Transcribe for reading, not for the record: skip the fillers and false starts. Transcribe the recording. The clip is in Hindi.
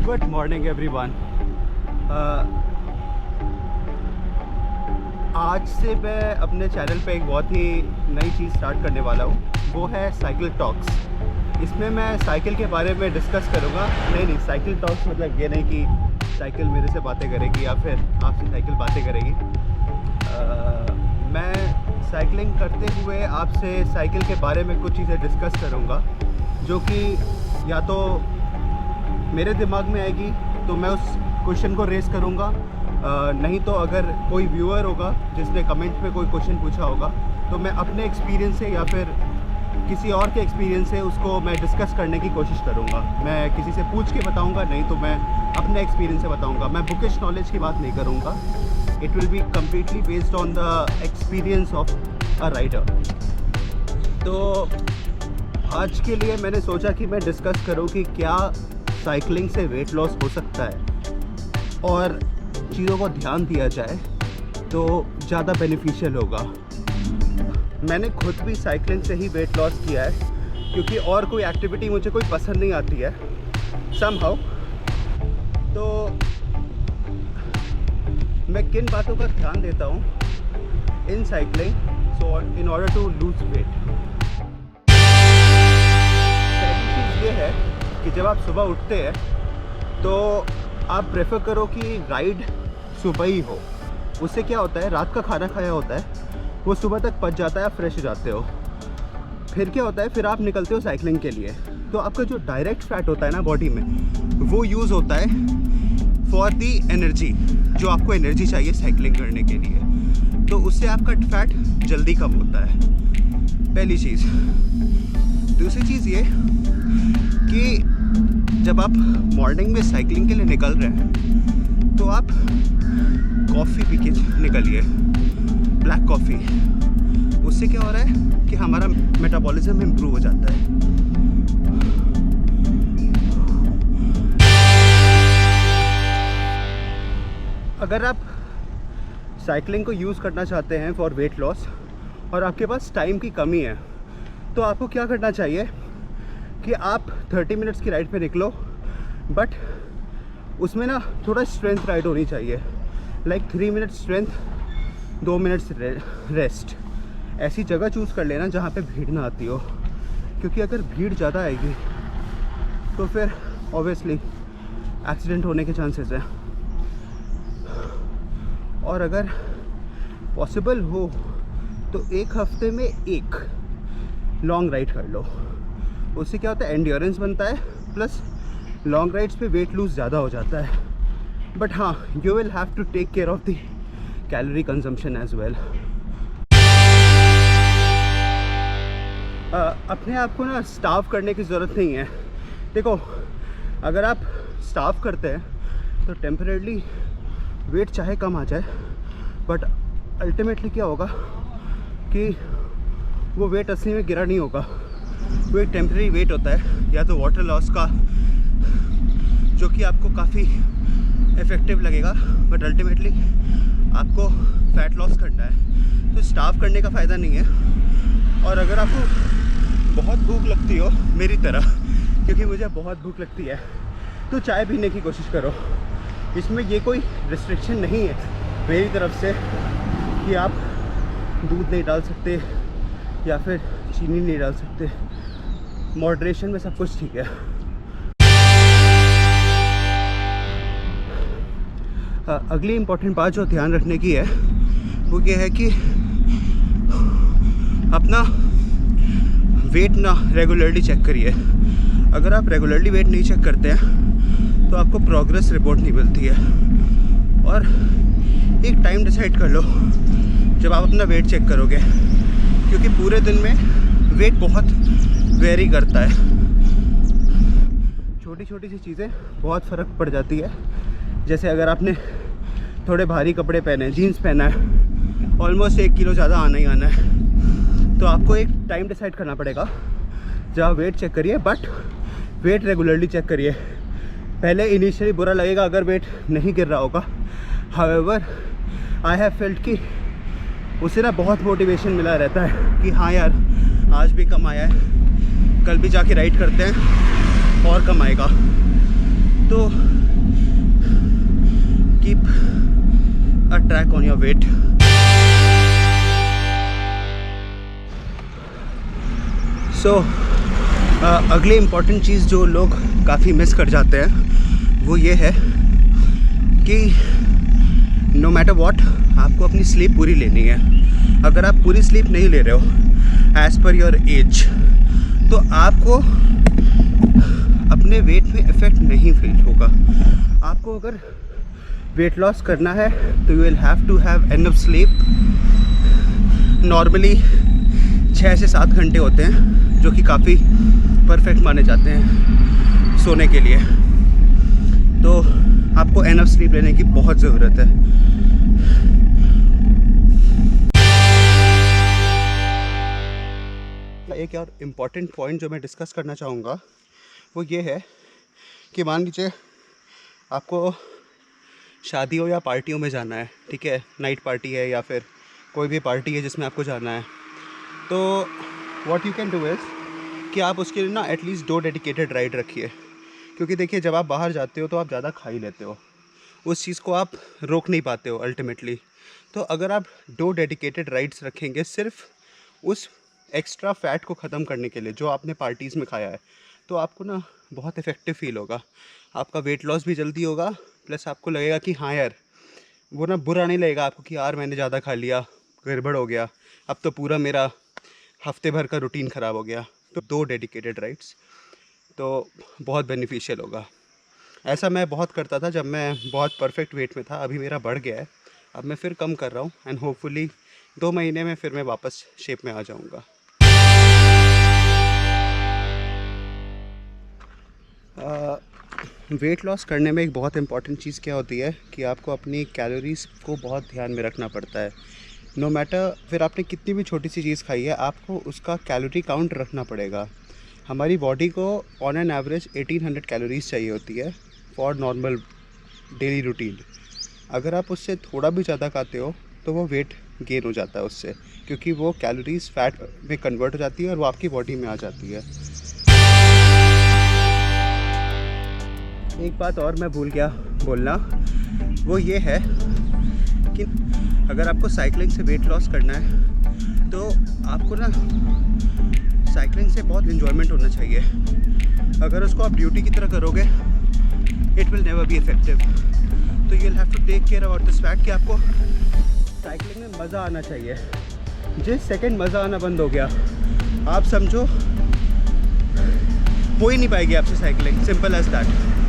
Good morning everyone. आज से मैं अपने चैनल पे एक बहुत ही नई चीज़ स्टार्ट करने वाला हूँ, वो है साइकिल टॉक्स। इसमें मैं साइकिल के बारे में डिस्कस करूँगा। नहीं, साइकिल टॉक्स मतलब ये नहीं कि साइकिल मेरे से बातें करेगी या फिर आपसे साइकिल बातें करेगी। मैं साइकिलिंग करते हुए आपसे साइकिल के बारे में कुछ चीज़ें डिस्कस करूँगा जो कि या तो मेरे दिमाग में आएगी तो मैं उस क्वेश्चन को रेस करूँगा, नहीं तो अगर कोई व्यूअर होगा जिसने कमेंट में कोई क्वेश्चन पूछा होगा तो मैं अपने एक्सपीरियंस से या फिर किसी और के एक्सपीरियंस से उसको मैं डिस्कस करने की कोशिश करूँगा। मैं किसी से पूछ के बताऊँगा, नहीं तो मैं अपने एक्सपीरियंस से बताऊँगा। मैं बुकिश नॉलेज की बात नहीं करूँगा। It will be completely based on the experience of a rider. तो आज के लिए मैंने सोचा कि मैं डिस्कस करूँ कि क्या साइकिलिंग से वेट लॉस हो सकता है और चीज़ों को ध्यान दिया जाए तो ज़्यादा बेनिफिशियल होगा। मैंने खुद भी साइकिलिंग से ही वेट लॉस किया है, क्योंकि और कोई एक्टिविटी मुझे कोई पसंद नहीं आती है समहाउ। तो मैं किन बातों का ध्यान देता हूँ in cycling so in order to lose weight. पहली चीज़ ये है कि जब आप सुबह उठते हैं तो आप प्रेफर करो कि राइड सुबह ही हो। उससे क्या होता है, रात का खाना खाया होता है वो सुबह तक पच जाता है, आप फ्रेश हो जाते हो। फिर क्या होता है, फिर आप निकलते हो साइकिलिंग के लिए, तो आपका जो डायरेक्ट फैट होता है ना बॉडी में, वो यूज़ होता है फॉर दी एनर्जी, जो आपको एनर्जी चाहिए साइकिलिंग करने के लिए। तो उससे आपका फैट जल्दी कम होता है, पहली चीज़। दूसरी चीज़ ये कि जब आप मॉर्निंग में साइकिलिंग के लिए निकल रहे हैं तो आप कॉफ़ी पी के निकलिए, ब्लैक कॉफ़ी। उससे क्या हो रहा है कि हमारा मेटाबॉलिज्म इम्प्रूव हो जाता है। अगर आप साइकिलिंग को यूज़ करना चाहते हैं फॉर वेट लॉस और आपके पास टाइम की कमी है, तो आपको क्या करना चाहिए कि आप 30 मिनट्स की राइड पे निकलो, बट उसमें ना थोड़ा स्ट्रेंथ राइड होनी चाहिए। Like 3 minutes strength, 2 minutes rest. ऐसी जगह चूज़ कर लेना जहाँ पे भीड़ ना आती हो, क्योंकि अगर भीड़ ज़्यादा आएगी तो फिर ऑब्वियसली एक्सीडेंट होने के चांसेस हैं। और अगर पॉसिबल हो तो एक हफ्ते में एक लॉन्ग राइड कर लो। उससे क्या होता है, एंड्योरेंस बनता है, प्लस लॉन्ग राइड्स पे वेट लूज ज़्यादा हो जाता है। बट हाँ, you will have to take care of the calorie consumption as well. अपने आप को ना स्टार्व करने की ज़रूरत नहीं है। देखो, अगर आप स्टार्व करते हैं तो टेम्परेरली वेट चाहे कम आ जाए, बट अल्टीमेटली क्या होगा कि वो वेट असली में गिरा नहीं होगा। वो एक टेम्परेरी वेट होता है, या तो वाटर लॉस का, जो कि आपको काफ़ी इफ़ेक्टिव लगेगा, बट अल्टीमेटली आपको फैट लॉस करना है। तो स्टार्व करने का फ़ायदा नहीं है। और अगर आपको बहुत भूख लगती हो मेरी तरह, क्योंकि मुझे बहुत भूख लगती है, तो चाय पीने की कोशिश करो। इसमें ये कोई रिस्ट्रिक्शन नहीं है मेरी तरफ से कि आप दूध नहीं डाल सकते या फिर चीनी नहीं डाल सकते। मॉडरेशन में सब कुछ ठीक है। अगली इम्पॉर्टेंट बात जो ध्यान रखने की है वो ये है कि अपना वेट ना रेगुलरली चेक करिए। अगर आप रेगुलरली वेट नहीं चेक करते हैं तो आपको प्रोग्रेस रिपोर्ट नहीं मिलती है। और एक टाइम डिसाइड कर लो जब आप अपना वेट चेक करोगे, क्योंकि पूरे दिन में वेट बहुत वेरी करता है। छोटी छोटी सी चीज़ें बहुत फ़र्क पड़ जाती है। जैसे अगर आपने थोड़े भारी कपड़े पहने, जीन्स पहना है, ऑलमोस्ट 1 किलो ज़्यादा आना ही आना है, तो आपको एक टाइम डिसाइड करना पड़ेगा जब आप वेट चेक करिए, बट वेट रेगुलरली चेक करिए। पहले इनिशियली बुरा लगेगा अगर वेट नहीं गिर रहा होगा। हाउएवर आई हैव फेल्ट कि उससे ना बहुत मोटिवेशन मिला रहता है कि हाँ यार, आज भी कम आया है, कल भी जाके राइड करते हैं और कम आएगा। तो keep a track on your weight. So अगली इम्पॉर्टेंट चीज़ जो लोग काफ़ी मिस कर जाते हैं वो ये है कि नो मैटर व्हाट आपको अपनी स्लीप पूरी लेनी है। अगर आप पूरी स्लीप नहीं ले रहे हो एज़ पर योर एज, तो आपको अपने वेट में इफ़ेक्ट नहीं फील होगा। आपको अगर वेट लॉस करना है तो you will have to have enough sleep. Normally 6 से 7 घंटे होते हैं जो कि काफ़ी परफेक्ट माने जाते हैं सोने के लिए। तो आपको एनफ स्लीप लेने की बहुत ज़रूरत है। एक और इम्पॉर्टेंट पॉइंट जो मैं डिस्कस करना चाहूँगा वो ये है कि मान लीजिए आपको शादियों या पार्टियों में जाना है, ठीक है, नाइट पार्टी है या फिर कोई भी पार्टी है जिसमें आपको जाना है, तो what you can do is कि आप उसके लिए ना एटलीस्ट 2 डेडिकेटेड राइड रखिए। क्योंकि देखिए जब आप बाहर जाते हो तो आप ज़्यादा खा ही लेते हो, उस चीज़ को आप रोक नहीं पाते हो अल्टीमेटली। तो अगर आप 2 डेडिकेटेड राइड्स रखेंगे सिर्फ उस एक्स्ट्रा फैट को ख़त्म करने के लिए जो आपने पार्टीज़ में खाया है, तो आपको ना बहुत इफ़ेक्टिव फील होगा। आपका वेट लॉस भी जल्दी होगा, प्लस आपको लगेगा कि हाँ यार, वो ना बुरा नहीं लगेगा आपको कि यार मैंने ज़्यादा खा लिया, गड़बड़ हो गया, अब तो पूरा मेरा हफ्ते भर का रूटीन ख़राब हो गया। तो 2 डेडिकेटेड राइड्स तो बहुत बेनिफिशियल होगा। ऐसा मैं बहुत करता था जब मैं बहुत परफेक्ट वेट में था। अभी मेरा बढ़ गया है, अब मैं फिर कम कर रहा हूँ एंड होपफुली 2 महीने में फिर मैं वापस शेप में आ जाऊँगा। वेट लॉस करने में एक बहुत इंपॉर्टेंट चीज़ क्या होती है कि आपको अपनी कैलोरीज़ को बहुत ध्यान में रखना पड़ता है। नो मैटर फिर आपने कितनी भी छोटी सी चीज़ खाई है, आपको उसका कैलोरी काउंट रखना पड़ेगा। हमारी बॉडी को ऑन एन एवरेज 1800 कैलोरीज चाहिए होती है फॉर नॉर्मल डेली रूटीन। अगर आप उससे थोड़ा भी ज़्यादा खाते हो तो वो वेट गेन हो जाता है उससे, क्योंकि वो कैलोरीज फैट में कन्वर्ट हो जाती है और वो आपकी बॉडी में आ जाती है। एक बात और मैं भूल गया बोलना, वो ये है कि अगर आपको साइकिलिंग से वेट लॉस करना है तो आपको ना साइकिलिंग से बहुत इन्जॉयमेंट होना चाहिए। अगर उसको आप ड्यूटी की तरह करोगे it will never be effective. तो you will have to take care about this fact कि आपको साइकिलिंग में मज़ा आना चाहिए। जिस सेकंड मज़ा आना बंद हो गया आप समझो हो ही नहीं पाएगी आपसे साइकिलिंग, सिंपल एज दैट।